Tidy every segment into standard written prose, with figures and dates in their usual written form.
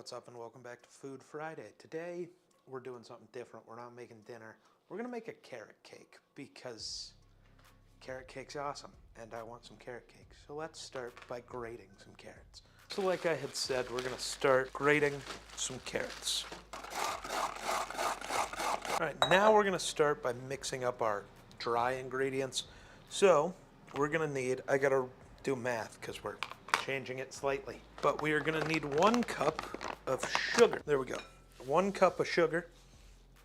What's up and welcome back to Food Friday. Today we're doing something different. We're not making dinner. We're gonna make a carrot cake because carrot cake's awesome and I want some carrot cake. So let's start by grating some carrots. So like I had said, we're gonna start grating some carrots. All right, now we're gonna start by mixing up our dry ingredients. So we're gonna need, I gotta do math because we're changing it slightly. But we are gonna need 1 cup of sugar. There we go. 1 cup of sugar.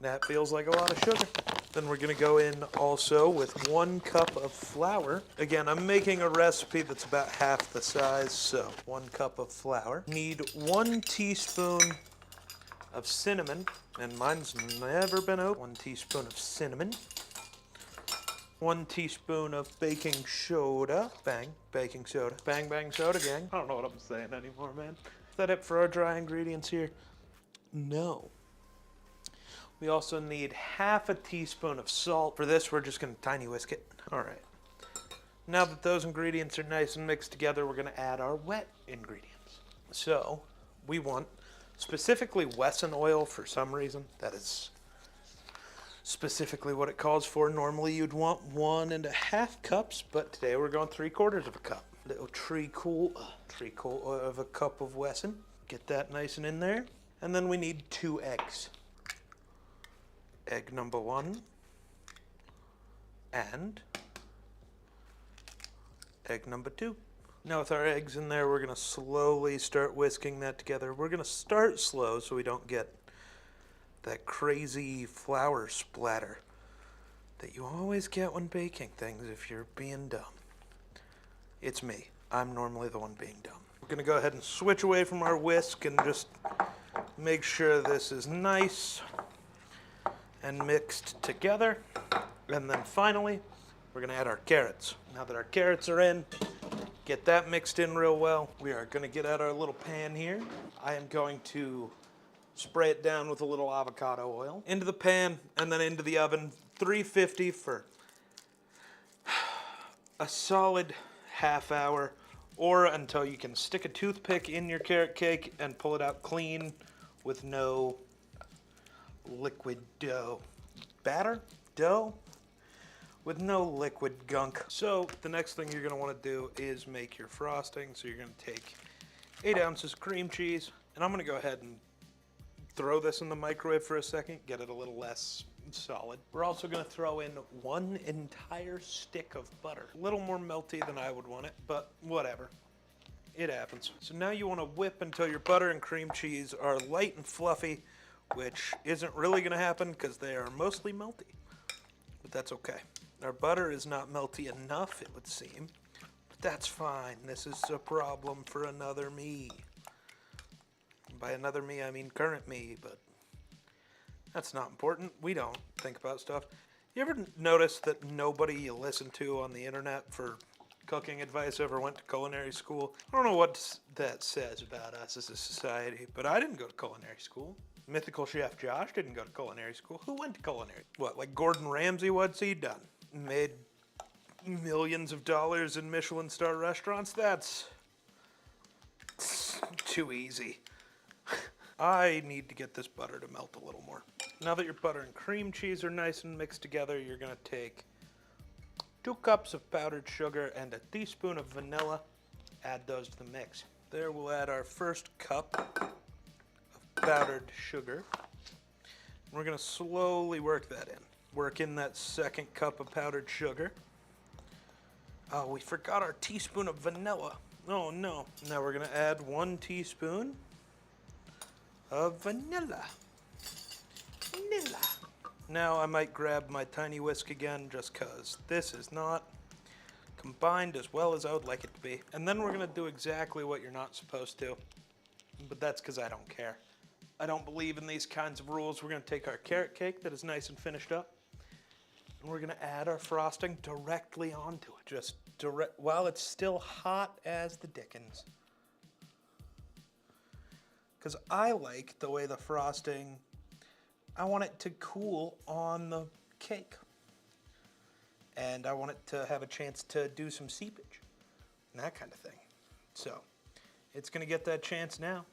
That feels like a lot of sugar. Then we're gonna go in also with 1 cup of flour. Again, I'm making a recipe that's about half the size, so 1 cup of flour. Need 1 teaspoon of cinnamon, and mine's never been opened. 1 teaspoon of cinnamon. 1 teaspoon of baking soda. Bang, baking soda. Bang, bang soda, gang. I don't know what I'm saying anymore, man. Is that it for our dry ingredients here? No. We also need half a teaspoon of salt. For this, we're just gonna tiny whisk it. All right. Now that those ingredients are nice and mixed together, we're gonna add our wet ingredients. So, we want specifically Wesson oil for some reason. That is specifically what it calls for. Normally you'd want 1.5 cups, but today we're going 3/4 of a cup. Little treacle of a cup of Wesson. Get that nice and in there. And then we need 2 eggs. Egg number 1 and egg number 2. Now with our eggs in there, we're gonna slowly start whisking that together. We're gonna start slow so we don't get that crazy flour splatter that you always get when baking things if you're being dumb. It's me. I'm normally the one being dumb. We're gonna go ahead and switch away from our whisk and just make sure this is nice and mixed together. And then finally, we're gonna add our carrots. Now that our carrots are in, get that mixed in real well. We are gonna get out our little pan here. I am going to spray it down with a little avocado oil into the pan and then into the oven, 350 for a solid half hour, or until you can stick a toothpick in your carrot cake and pull it out clean with no liquid dough. Dough with no liquid gunk. So the next thing you're gonna wanna do is make your frosting. So you're gonna take 8 ounces cream cheese, and I'm gonna go ahead and throw this in the microwave for a second, get it a little less solid. We're also gonna throw in 1 entire stick of butter. A little more melty than I would want it, but whatever. It happens. So now you wanna whip until your butter and cream cheese are light and fluffy, which isn't really gonna happen because they are mostly melty, but that's okay. Our butter is not melty enough, it would seem, but that's fine. This is a problem for another me. By another me, I mean current me, but that's not important. We don't think about stuff. You ever notice that nobody you listen to on the internet for cooking advice ever went to culinary school? I don't know what that says about us as a society, but I didn't go to culinary school. Mythical Chef Josh didn't go to culinary school. Who went to culinary? What, like Gordon Ramsay? What's he done? Made millions of dollars in Michelin star restaurants? That's too easy. I need to get this butter to melt a little more. Now that your butter and cream cheese are nice and mixed together, you're gonna take 2 cups of powdered sugar and a teaspoon of vanilla. Add those to the mix. There we'll add our first cup of powdered sugar. We're gonna slowly work that in. Work in that 2nd cup of powdered sugar. Oh, we forgot our teaspoon of vanilla. Oh no. Now we're gonna add 1 teaspoon of vanilla. Now I might grab my tiny whisk again just cause this is not combined as well as I would like it to be. And then we're gonna do exactly what you're not supposed to, but that's cause I don't care. I don't believe in these kinds of rules. We're gonna take our carrot cake that is nice and finished up, and we're gonna add our frosting directly onto it. Just while it's still hot as the dickens. Because I like the way the frosting, I want it to cool on the cake. And I want it to have a chance to do some seepage and that kind of thing. So it's gonna get that chance now.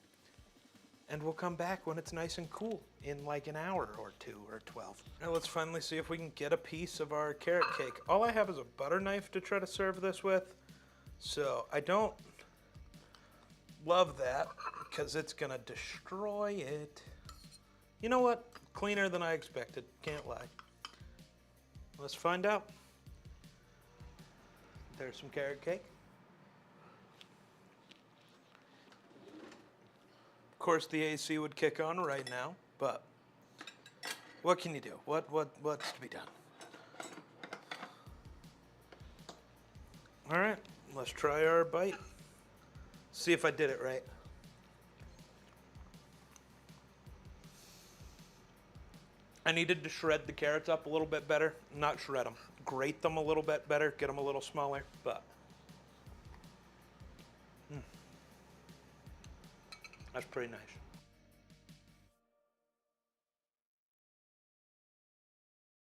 and we'll come back when it's nice and cool in like an hour or 2 or 12. Now let's finally see if we can get a piece of our carrot cake. All I have is a butter knife to try to serve this with, so I don't love that because it's gonna destroy it. You know what? Cleaner than I expected, can't lie. Let's find out. There's some carrot cake. Of course, the AC would kick on right now, but what can you do? What's to be done? All right, let's try our bite. See if I did it right. I needed to shred the carrots up a little bit better. Not shred them, grate them a little bit better, get them a little smaller, but that's pretty nice.